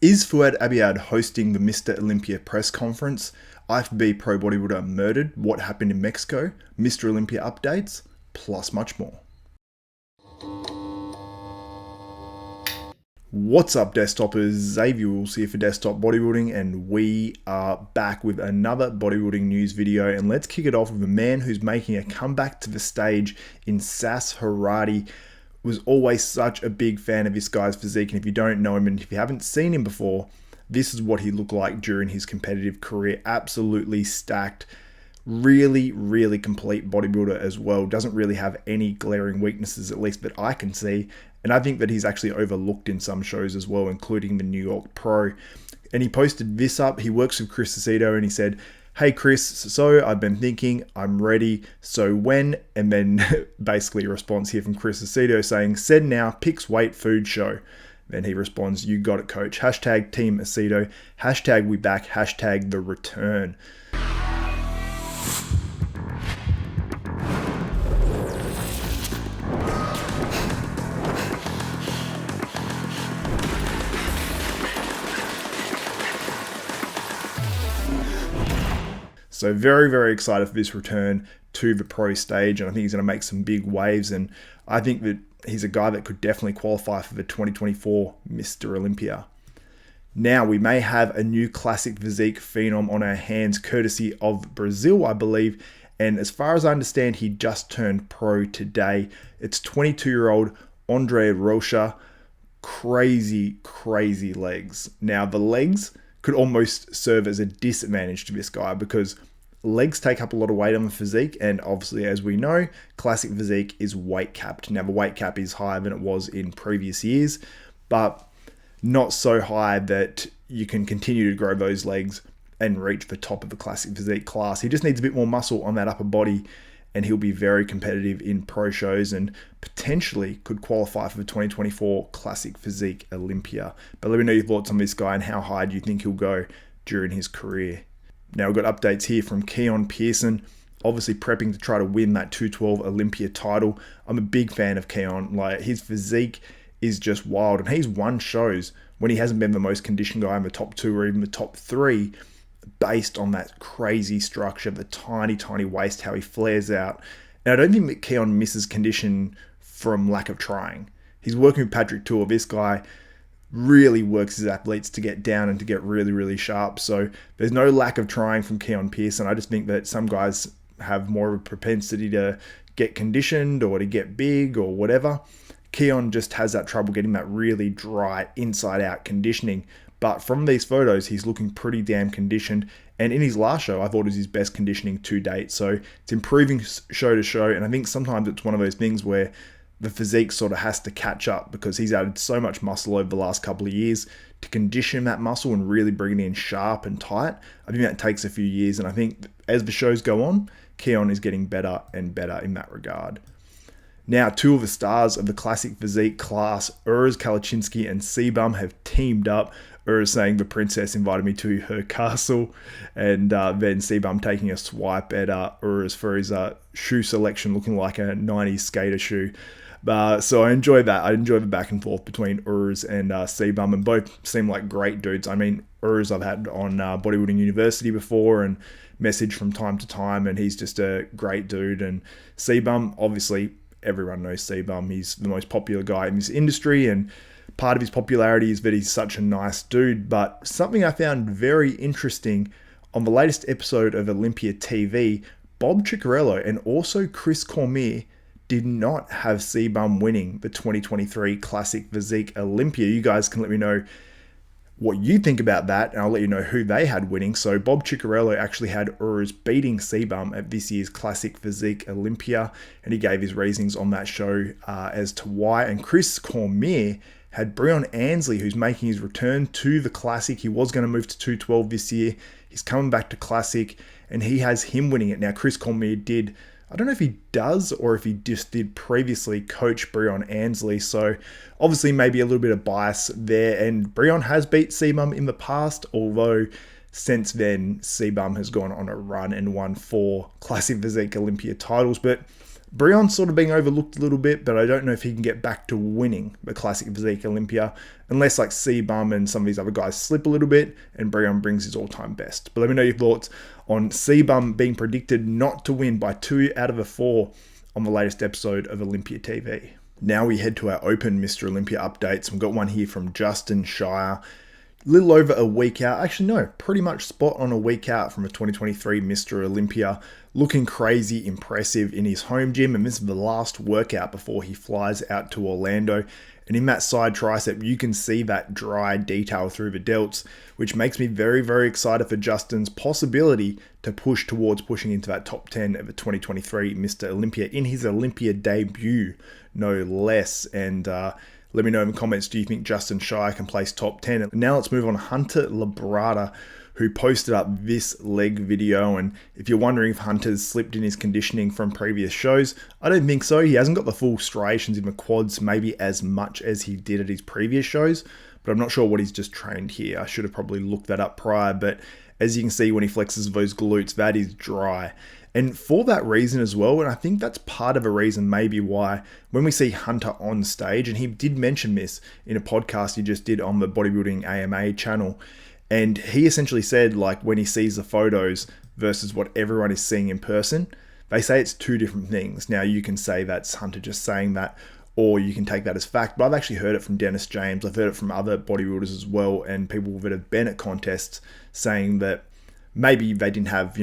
Is Fouad Abiad hosting the Mr. Olympia press conference? IFBB pro bodybuilder murdered? What happened in Mexico? Mr. Olympia updates? Plus much more. What's up, desktopers? Xavier Urs here for Desktop Bodybuilding, and we are back with another bodybuilding news video. And let's kick it off with a man who's making a comeback to the stage in Sas Harati. Was always such a big fan of this guy's physique, and if you don't know him and if you haven't seen him before, this is what he looked like during his competitive career. Absolutely stacked, really complete bodybuilder as well. Doesn't really have any glaring weaknesses, at least that I can see, and I think that he's actually overlooked in some shows as well, including the New York Pro. And he posted this up. He works with Chris Aceto, and he said, "Hey Chris, so I've been thinking, I'm ready, so when?" And then basically a response here from Chris Aceto saying, "Said now, picks weight, food, show." Then he responds, "You got it, coach. Hashtag Team Aceto, hashtag we back, hashtag the return." So very excited for this return to the pro stage, and I think he's going to make some big waves, and I think that he's a guy that could definitely qualify for the 2024 Mr. Olympia. Now, we may have a new classic physique phenom on our hands, courtesy of Brazil, I believe, and as far as I understand, he just turned pro today. It's 22-year-old Andre Rocha. Crazy legs. Now, the legs could almost serve as a disadvantage to this guy because legs take up a lot of weight on the physique, and obviously, as we know, classic physique is weight capped. Now, the weight cap is higher than it was in previous years, but not so high that you can continue to grow those legs and reach the top of the classic physique class. He just needs a bit more muscle on that upper body, and he'll be very competitive in pro shows and potentially could qualify for the 2024 Classic Physique Olympia. But let me know your thoughts on this guy and how high do you think he'll go during his career. Now, we've got updates here from Keone Pearson, obviously prepping to try to win that 212 Olympia title. I'm a big fan of Keone. Like, his physique is just wild, and he's won shows when he hasn't been the most conditioned guy in the top 2 or even the top 3, based on that crazy structure, the tiny waist, how he flares out. And I don't think that Keone misses condition from lack of trying. He's working with Patrick Tour. This guy really works his athletes to get down and to get really sharp. So there's no lack of trying from Keone Pearson. I just think that some guys have more of a propensity to get conditioned or to get big or whatever. Keone just has that trouble getting that really dry inside out conditioning. But from these photos, he's looking pretty damn conditioned. And in his last show, I thought it was his best conditioning to date. So it's improving show to show. And I think sometimes it's one of those things where the physique sort of has to catch up because he's added so much muscle over the last couple of years to condition that muscle and really bring it in sharp and tight. I think that takes a few years. And I think as the shows go on, Keone is getting better and better in that regard. Now, 2 of the stars of the classic physique class, Urs Kalecinski and CBUM, have teamed up. Urs saying the princess invited me to her castle, and then CBUM taking a swipe at Urs for his shoe selection looking like a 90s skater shoe. So I enjoyed that. I enjoyed the back and forth between Urs and CBUM, and both seem like great dudes. I mean, Urs I've had on Bodybuilding University before and messaged from time to time, and he's just a great dude. And CBUM, obviously, everyone knows CBUM. He's the most popular guy in this industry, and part of his popularity is that he's such a nice dude. But something I found very interesting on the latest episode of Olympia TV, Bob Ciccarello and also Chris Cormier did not have CBUM winning the 2023 Classic Physique Olympia. You guys can let me know what you think about that, and I'll let you know who they had winning. So Bob Ciccarello actually had Urs beating CBUM at this year's Classic Physique Olympia, and he gave his reasons on that show as to why. And Chris Cormier had Breon Ansley, who's making his return to the Classic. He was going to move to 212 this year. He's coming back to Classic, and he has him winning it. Now, Chris Cormier did, I don't know if he does or if he just did previously coach Breon Ansley. So obviously maybe a little bit of bias there. And Breon has beat CBUM in the past, although since then CBUM has gone on a run and won 4 Classic Physique Olympia titles. But Breon's sort of being overlooked a little bit, but I don't know if he can get back to winning the Classic Physique Olympia unless like CBUM and some of these other guys slip a little bit and Breon brings his all-time best. But let me know your thoughts on CBUM being predicted not to win by 2 out of the 4 on the latest episode of Olympia TV. Now we head to our Open Mr. Olympia updates. We've got one here from Justin Shier. Little over a week out, actually no, pretty much spot on a week out from a 2023 Mr. Olympia, looking crazy impressive in his home gym, and this is the last workout before he flies out to Orlando. And in that side tricep, you can see that dry detail through the delts, which makes me very, very excited for Justin's possibility to push towards pushing into that top 10 of the 2023 Mr. Olympia in his Olympia debut, no less. And let me know in the comments, do you think Justin Shier can place top 10? Now let's move on. Hunter Labrada, who posted up this leg video. And if you're wondering if Hunter's slipped in his conditioning from previous shows, I don't think so. He hasn't got the full striations in the quads, maybe as much as he did at his previous shows, but I'm not sure what he's just trained here. I should have probably looked that up prior, but as you can see when he flexes those glutes, that is dry. And for that reason as well, and I think that's part of a reason maybe why when we see Hunter on stage, and he did mention this in a podcast he just did on the Bodybuilding AMA channel, and he essentially said like when he sees the photos versus what everyone is seeing in person, they say it's two different things. Now you can say that's Hunter just saying that, or you can take that as fact, but I've actually heard it from Dennis James, I've heard it from other bodybuilders as well, and people that have been at contests saying that maybe they didn't have,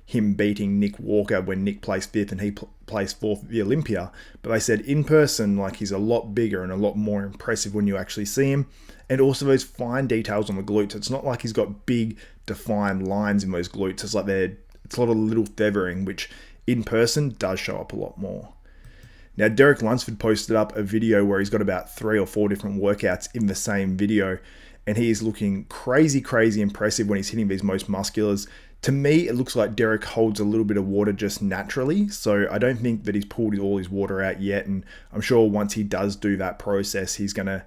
him beating Nick Walker when Nick placed 5th and he placed 4th at the Olympia. But they said in person, like he's a lot bigger and a lot more impressive when you actually see him. And also those fine details on the glutes. It's not like he's got big defined lines in those glutes. It's like it's a lot of little feathering, which in person does show up a lot more. Now, Derek Lunsford posted up a video where he's got about 3 or 4 different workouts in the same video. And he is looking crazy, crazy impressive when he's hitting these most musculars. To me, it looks like Derek holds a little bit of water just naturally. So I don't think that he's pulled all his water out yet. And I'm sure once he does do that process, he's going to,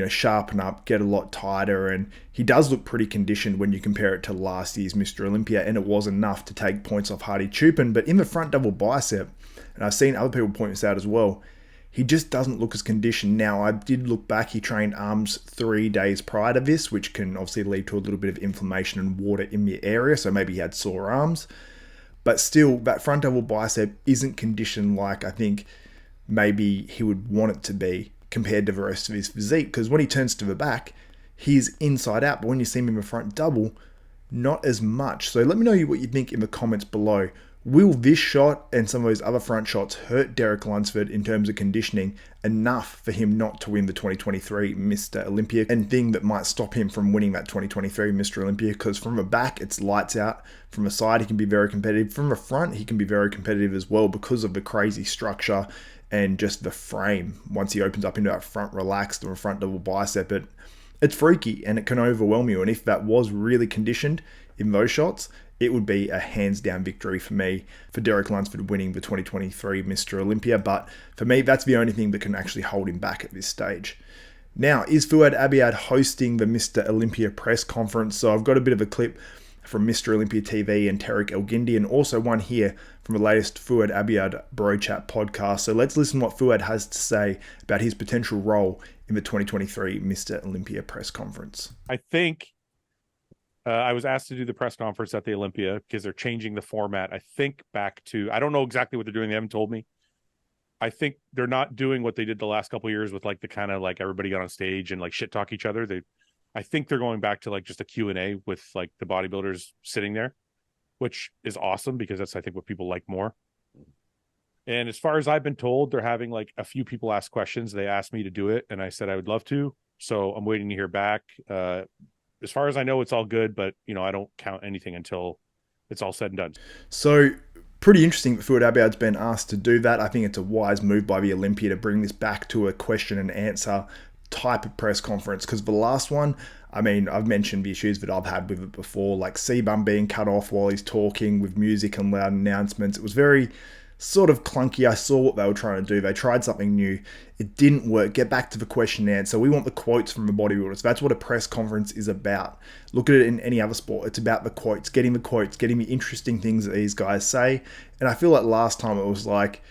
sharpen up, get a lot tighter. And he does look pretty conditioned when you compare it to last year's Mr. Olympia. And it was enough to take points off Hardy Chupin. But in the front double bicep, and I've seen other people point this out as well, he just doesn't look as conditioned. Now, I did look back, he trained arms 3 days prior to this, which can obviously lead to a little bit of inflammation and water in the area, so maybe he had sore arms. But still, that front double bicep isn't conditioned like I think maybe he would want it to be compared to the rest of his physique, because when he turns to the back, he's inside out, but when you see him in the front double, not as much. So let me know what you think in the comments below. Will this shot and some of those other front shots hurt Derek Lunsford in terms of conditioning enough for him not to win the 2023 Mr. Olympia, and thing that might stop him from winning that 2023 Mr. Olympia? Because from the back, it's lights out. From the side, he can be very competitive. From the front, he can be very competitive as well because of the crazy structure and just the frame. Once he opens up into that front relaxed or front double bicep, it's freaky and it can overwhelm you. And if that was really conditioned in those shots, it would be a hands down victory for me for Derek Lunsford winning the 2023 Mr. Olympia. But for me, that's the only thing that can actually hold him back at this stage. Now, is Fouad Abiad hosting the Mr. Olympia press conference? So I've got a bit of a clip from Mr. Olympia TV and Tarek El-Gindi, and also one here from the latest Fouad Abiad Bro Chat podcast. So let's listen to what Fouad has to say about his potential role in the 2023 Mr. Olympia press conference. I think I was asked to do the press conference at the Olympia because they're changing the format. I think back to, I don't know exactly what they're doing. They haven't told me. I think they're not doing what they did the last couple of years with like the kind of like everybody got on stage and like shit talk each other. I think they're going back to like just a Q&A with like the bodybuilders sitting there, which is awesome because that's, I think, what people like more. And as far as I've been told, they're having like a few people ask questions. They asked me to do it and I said I would love to. So I'm waiting to hear back. As far as I know, it's all good, but I don't count anything until it's all said and done. So pretty interesting that Fouad Abiad's been asked to do that. I think it's a wise move by the Olympia to bring this back to a question and answer type of press conference, because the last one, I mean, I've mentioned the issues that I've had with it before, like CBUM being cut off while he's talking with music and loud announcements. It was very sort of clunky. I saw what they were trying to do. They tried something new. It didn't work. Get back to the question and answer. We want the quotes from the bodybuilders. That's what a press conference is about. Look at it in any other sport. It's about the quotes, getting the interesting things that these guys say. And I feel like last time it was like,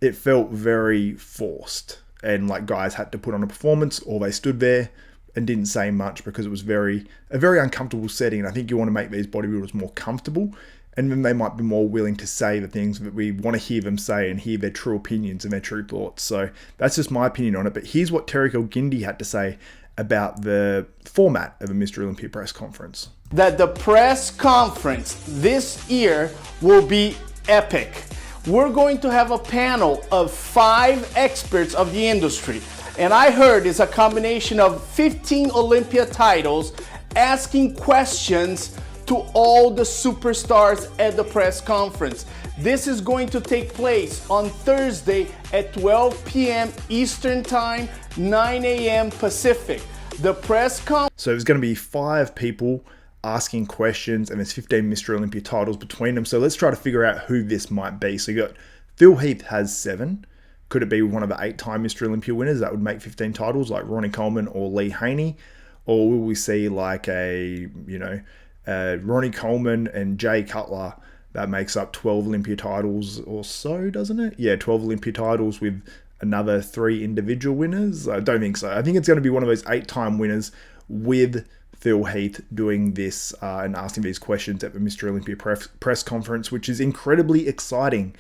it felt very forced, and like guys had to put on a performance, or they stood there and didn't say much because it was a very uncomfortable setting. And I think you want to make these bodybuilders more comfortable, and then they might be more willing to say the things that we want to hear them say and hear their true opinions and their true thoughts. So that's just my opinion on it. But here's what Terry Gindi had to say about the format of a Mr. Olympia press conference. That the press conference this year will be epic. We're going to have a panel of 5 experts of the industry. And I heard it's a combination of 15 Olympia titles asking questions to all the superstars at the press conference. This is going to take place on Thursday at 12 p.m. Eastern Time, 9 a.m. Pacific. The press conference. So there's going to be 5 people asking questions, and there's 15 Mr. Olympia titles between them. So let's try to figure out who this might be. So you got Phil Heath has 7. Could it be one of the 8-time Mr. Olympia winners that would make 15 titles, like Ronnie Coleman or Lee Haney? Or will we see like Ronnie Coleman and Jay Cutler that makes up 12 Olympia titles or so, doesn't it? Yeah, 12 Olympia titles with another 3 individual winners? I don't think so. I think it's going to be one of those 8-time winners with Phil Heath doing this and asking these questions at the Mr. Olympia press conference, which is incredibly exciting.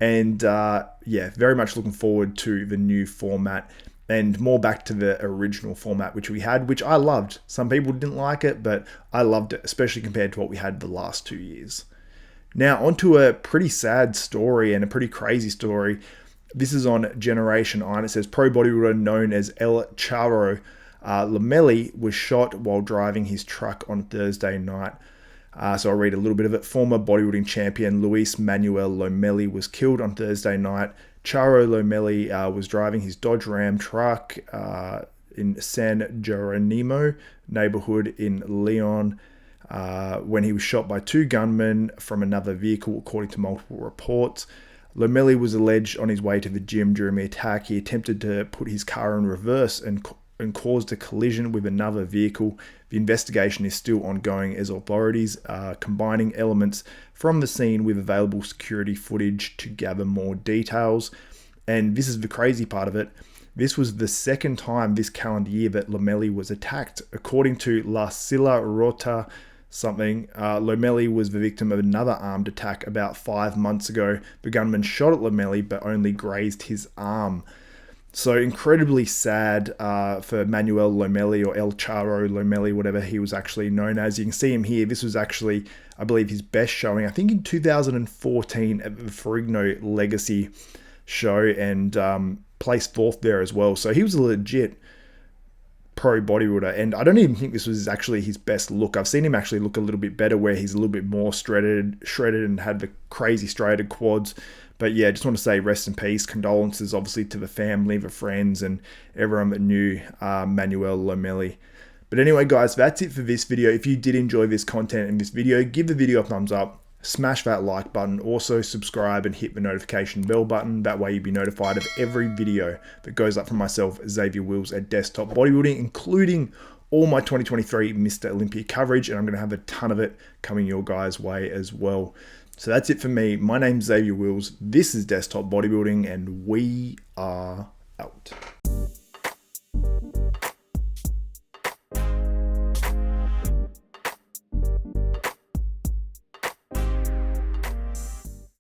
And yeah, very much looking forward to the new format and more back to the original format which we had, which I loved. Some people didn't like it, but I loved it, especially compared to what we had the last 2 years. Now, onto a pretty sad story and a pretty crazy story. This is on Generation I, and it says pro bodybuilder known as El Charro Lomeli was shot while driving his truck on Thursday night. So I'll read a little bit of it. Former bodybuilding champion Luis Manuel Lomeli was killed on Thursday night. Charro Lomeli was driving his Dodge Ram truck in San Geronimo neighborhood in Leon when he was shot by 2 gunmen from another vehicle, according to multiple reports. Lomeli was alleged on his way to the gym during the attack. He attempted to put his car in reverse and caused a collision with another vehicle. The investigation is still ongoing as authorities are combining elements from the scene with available security footage to gather more details. And this is the crazy part of it. This was the 2nd time this calendar year that Lomeli was attacked. According to La Silla Rota Lomeli was the victim of another armed attack about 5 months ago. The gunman shot at Lomeli but only grazed his arm. So incredibly sad for Manuel Lomeli, or El Charro Lomeli, whatever he was actually known as. You can see him here. This was actually, I believe, his best showing, I think in 2014 at the Ferrigno Legacy show, and placed 4th there as well. So he was a legit pro bodybuilder, and I don't even think this was actually his best look. I've seen him actually look a little bit better, where he's a little bit more shredded and had the crazy striated quads. But yeah, just want to say rest in peace. Condolences, obviously, to the family, the friends, and everyone that knew Manuel Lomeli. But anyway, guys, that's it for this video. If you did enjoy this content in this video, give the video a thumbs up, smash that like button, also subscribe and hit the notification bell button. That way you'll be notified of every video that goes up from myself, Xavier Wills, at Desktop Bodybuilding, including all my 2023 Mr. Olympia coverage, and I'm going to have a ton of it coming your guys' way as well. So that's it for me. My name's Xavier Wills. This is Desktop Bodybuilding, and we are out.